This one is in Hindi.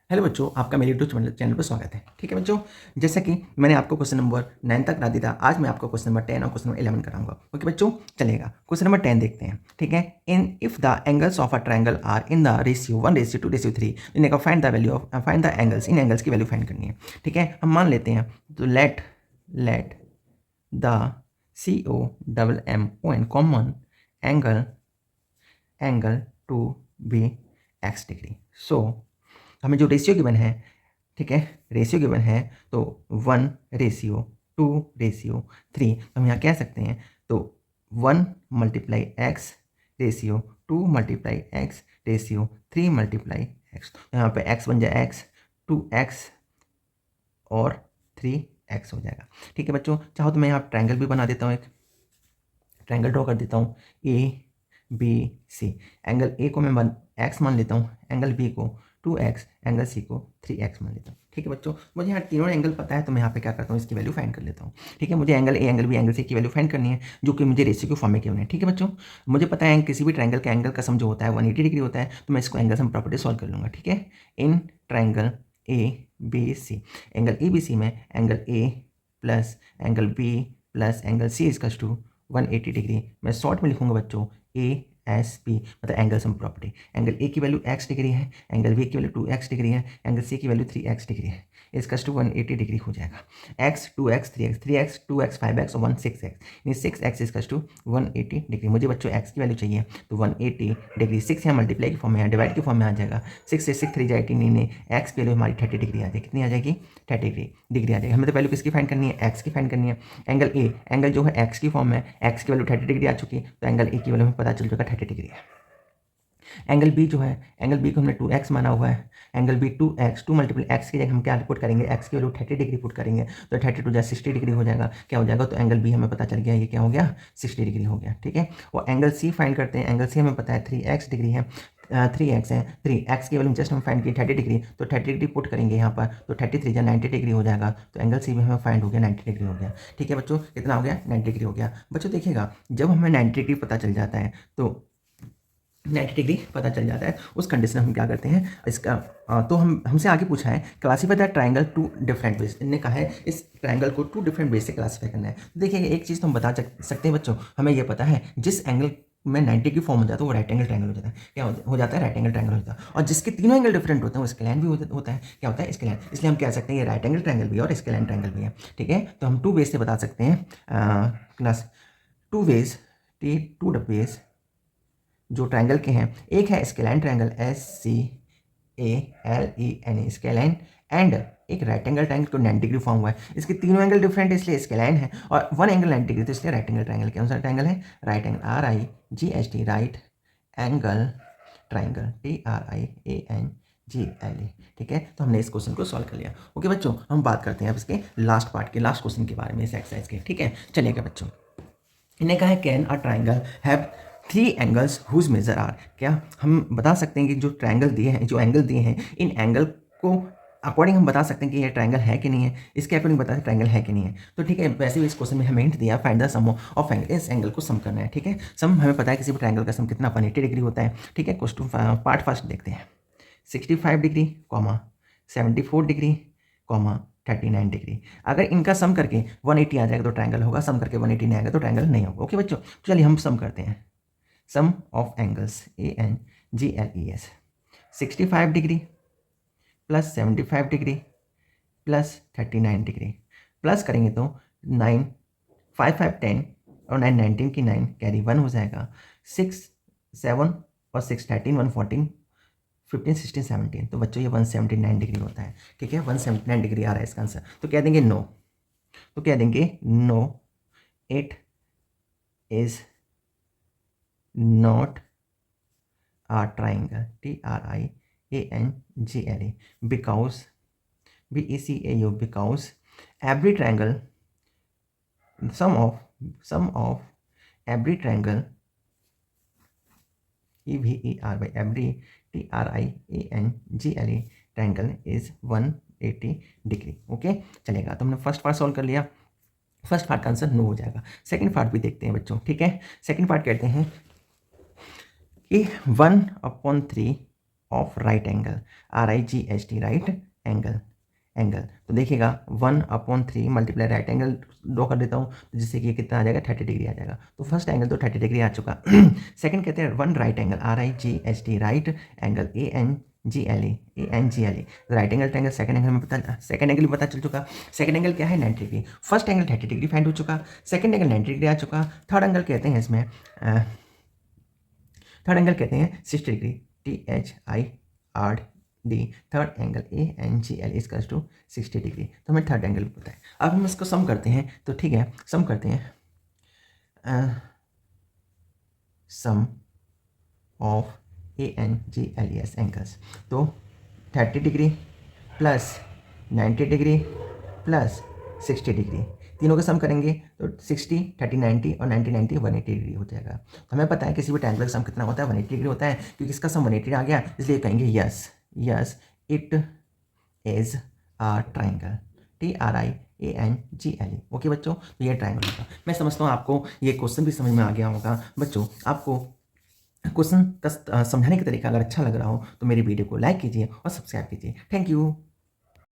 हेलो बच्चों, आपका मेरे यूट्यूब चैनल पर स्वागत है। ठीक है बच्चों, जैसा कि मैंने आपको क्वेश्चन नंबर 9 तक करा दिया था, आज मैं आपको क्वेश्चन नंबर 10 और क्वेश्चन नंबर 11 कराऊंगा। ओके बच्चों, चलेगा। क्वेश्चन नंबर 10 देखते हैं। ठीक है, in if the angles of a triangle are in the ratio 1:2:3, इन्हें का find the value of find the angles, इन एंगल्स की वैल्यू फाइंड करनी है। ठीक है, हम मान लेते हैं तो let the COMMON common angle to be x degree. So हमें जो रेशियो गिवन है, ठीक है, रेशियो गिवन है तो 1:2:3, तो हम यहाँ कह सकते हैं तो 1 × x ratio 2 × x ratio 3 × x। तो यहाँ पे x बन जाए x, 2x और 3x हो जाएगा। ठीक है बच्चों, चाहो तो मैं यहाँ ट्रायंगल भी बना देता हूँ, एक ट्रायंगल ड्रॉ कर देता हूँ ABC। एंगल A को मैं x मान लेता हूँ, एंगल B को 2x, एंगल C को 3x मान लेता हूँ। ठीक है बच्चों, मुझे यहाँ तीनों एंगल पता है तो मैं यहाँ पे क्या करता हूँ, इसकी वैल्यू फाइंड कर लेता हूँ। ठीक है, मुझे angle A, angle B, angle C की वैल्यू फाइंड करनी है, जो कि मुझे रेशियो के फॉर्म में क्यों है। ठीक है बच्चों, मुझे पता है किसी भी ट्रायंगल का एंगल का सम जो होता है 180 डिग्री होता है, तो मैं इसको एंगल सम प्रॉपर्टी सॉल्व कर लूँगा। ठीक है, in triangle ABC, angle ABC में angle A plus angle B plus angle C equals to 180 degree. मैं शॉर्ट में लिखूंगा बच्चों ASB, मतलब angle sum property. Angle A की वैल्यू x डिग्री है, एंगल B की वैल्यू 2x डिग्री है, एंगल C की वैल्यू 3x डिग्री है, इसका टू 180 डिग्री हो जाएगा। x 2x 3x 3x 2x 5x और 1 6x, यानी 6x इसका टू 180 डिग्री। मुझे बच्चों x की वैल्यू चाहिए तो 180 डिग्री, 6 यहाँ मल्टीप्लाई की फॉर्म में, यहाँ डिवाइड की फॉर्म में आ जाएगा। 6 से 6 3 जाए 18, x की वैल्यू हमारी 30 डिग्री आ जाएगी। कितनी आ जाएगी? 30 डिग्री आ जाएगी। हमें तो वैल्यू किसकी फाइंड करनी है? x की फाइंड करनी है। एंगल A, एंगल जो है x की फॉर्म में, x की वैल्यू 30 डिग्री आ चुकी है, तो एंगल A की वैल्यू हमें पता चल चुका 30 डिग्री है। एंगल B जो है, एंगल B को हमने 2x माना हुआ है, एंगल B 2x, 2 × x की जगह हम क्या पुट करेंगे? x की वैल्यू 30 डिग्री पुट करेंगे, तो 30 × 60 डिग्री हो जाएगा। क्या हो जाएगा? तो एंगल B हमें पता चल गया, ये क्या हो गया? 60 डिग्री हो गया। ठीक है, और एंगल C फाइंड करते हैं। एंगल C हमें पता है 3x डिग्री है, 3x है, 3x की वैल्यू जस्ट हम फाइंड किए 30 डिग्री, तो 30 डिग्री पुट करेंगे यहाँ पर, तो 33 या 90 डिग्री हो जाएगा। तो एंगल C भी हमें फाइंड हो गया, 90 डिग्री हो गया। ठीक है बच्चों, कितना हो गया? 90 डिग्री हो गया। बच्चों देखिएगा, जब हमें 90 डिग्री पता चल जाता है तो 90 डिग्री पता चल जाता है, उस कंडीशन में हम क्या करते हैं इसका तो हमसे आगे पूछा है classify the triangle to different ways. इन्होंने कहा है इस ट्रायंगल को 2 डिफरेंट वेज से क्लासीफाई करना है। तो देखिए, एक चीज़ तो हम बता सकते हैं बच्चों, हमें ये पता है जिस एंगल में 90 की फॉर्म हो जाता है वो राइट एंगल ट्रायंगल हो जाता है। क्या हो जाता है? राइट एंगल ट्रायंगल होता है। और जिसके तीनों एंगल डिफरेंट होते हैं वो स्केलैन भी होता है। क्या होता है? स्केलैन। इसलिए हम कह सकते हैं ये राइट एंगल ट्रायंगल भी है और स्केलैन ट्रायंगल भी है। ठीक है, तो हम 2 वेज से बता सकते हैं, क्लास 2 वेज, टू वेज जो ट्रायंगल के हैं। एक है स्केलाइन ट्रायंगल SCALEN, स्केलाइन, एंड एक राइट एंगल ट्रायंगल को 90 डिग्री फॉर्म हुआ है। इसके तीनों एंगल डिफरेंट है इसलिए स्केलाइन है, और 1 एंगल 90 डिग्री तो इसलिए राइट एंगल ट्रायंगल। कौन सा ट्रायंगल है? Right angle, RIGHT, right angle triangle, TRIANGLE। ठीक है, तो हमने इस क्वेश्चन को सॉल्व कर लिया। ओके बच्चों, हम बात करते हैं अब इसके लास्ट पार्ट के, लास्ट क्वेश्चन के बारे में, इस एक्सरसाइज के। ठीक है, चलिएगा बच्चों, इन्हें कहा है can a triangle have 3 angles whose measure are. क्या हम बता सकते हैं कि जो ट्रायंगल दिए हैं, जो एंगल दिए हैं, इन एंगल को अकॉर्डिंग हम बता सकते हैं कि ये ट्रायंगल है कि नहीं है, इसके अकॉर्डिंग बता सकते ट्रायंगल है कि नहीं है। तो ठीक है, वैसे भी इस क्वेश्चन में हमें हिंट दिया, find the sum of angle, इस एंगल को सम करना है। ठीक है, सम हमें पता है किसी भी ट्रायंगल का सम कितना, 180 डिग्री होता है। ठीक है, क्वेश्चन पार्ट फर्स्ट देखते हैं। 65 डिग्री, 74 डिग्री, 39 डिग्री। अगर इनका सम करके 180 आ जाएगा तो ट्रायंगल होगा, सम करके 180 नहीं आएगा तो ट्रायंगल नहीं होगा। ओके बच्चों, चलिए हम सम करते हैं। Sum of angles, ANGLES, 65 degree plus 75 degree plus 39 degree, plus करेंगे तो 9 5 5 10 और 9 19 की 9 कैरी 1 हो जाएगा, 6 7 और 6 13 1 14 15 16 17, तो बच्चों ये 179 डिग्री होता है। ठीक है, 179 डिग्री आ रहा है इसका आंसर। तो कह देंगे नो, तो कह देंगे no, it is not a triangle, TRIANGLE, because BECAU, because every triangle, sum of every triangle, EVER by every, TRIANGLE, triangle is 180 degree. Okay, चलेगा। तो हमने फर्स्ट पार्ट सॉल्व कर लिया, फर्स्ट पार्ट का आंसर नो हो जाएगा। सेकंड पार्ट भी देखते हैं बच्चों। ठीक है, सेकंड पार्ट कहते हैं कि 1/3 of right angle, RIGHT right angle, angle तो देखिएगा 1/3 मल्टीप्लाई राइट एंगल ड्रॉ कर देता हूँ, तो जिससे कि ये कितना आ जाएगा 30 डिग्री आ जाएगा। तो फर्स्ट एंगल तो 30 डिग्री आ चुका। सेकंड कहते हैं one right angle, RIGHT right angle, ANGLE right angle triangle. Second angle में पता, सेकंड एंगल भी पता चल चुका। सेकंड एंगल क्या है 90 degree, first angle 30 degree find हो चुका, सेकंड एंगल 90 डिग्री आ चुका। थर्ड एंगल कहते हैं इसमें थर्ड एंगल कहते हैं 60 degree, THIRD, third angle ANGLE equals to 60 degree. तो हमें थर्ड एंगल पता है। अब हम इसको सम करते हैं, तो ठीक है सम करते हैं। सम ऑफ ANGLES एंगल्स, तो 30 degree plus 90 degree plus 60 degree, तीनों का सम करेंगे तो 60, 30, 90 और 90, 90, 180 डिग्री हो जाएगा। तो हमें पता है किसी भी ट्रायंगल का सम कितना होता है, 180 डिग्री होता है, क्योंकि इसका सम 180 आ गया, इसलिए कहेंगे yes yes it is a triangle, TRIANGLE। Okay बच्चों, तो ये ट्रायंगल होगा। मैं समझता हूँ आपको ये क्वेश्चन भी समझ में आ गया होगा। बच्चों आपको क्वेश्चन का समझाने का तरीका अगर अच्छा लग रहा हो तो मेरी वीडियो को लाइक कीजिए और सब्सक्राइब कीजिए। Thank you.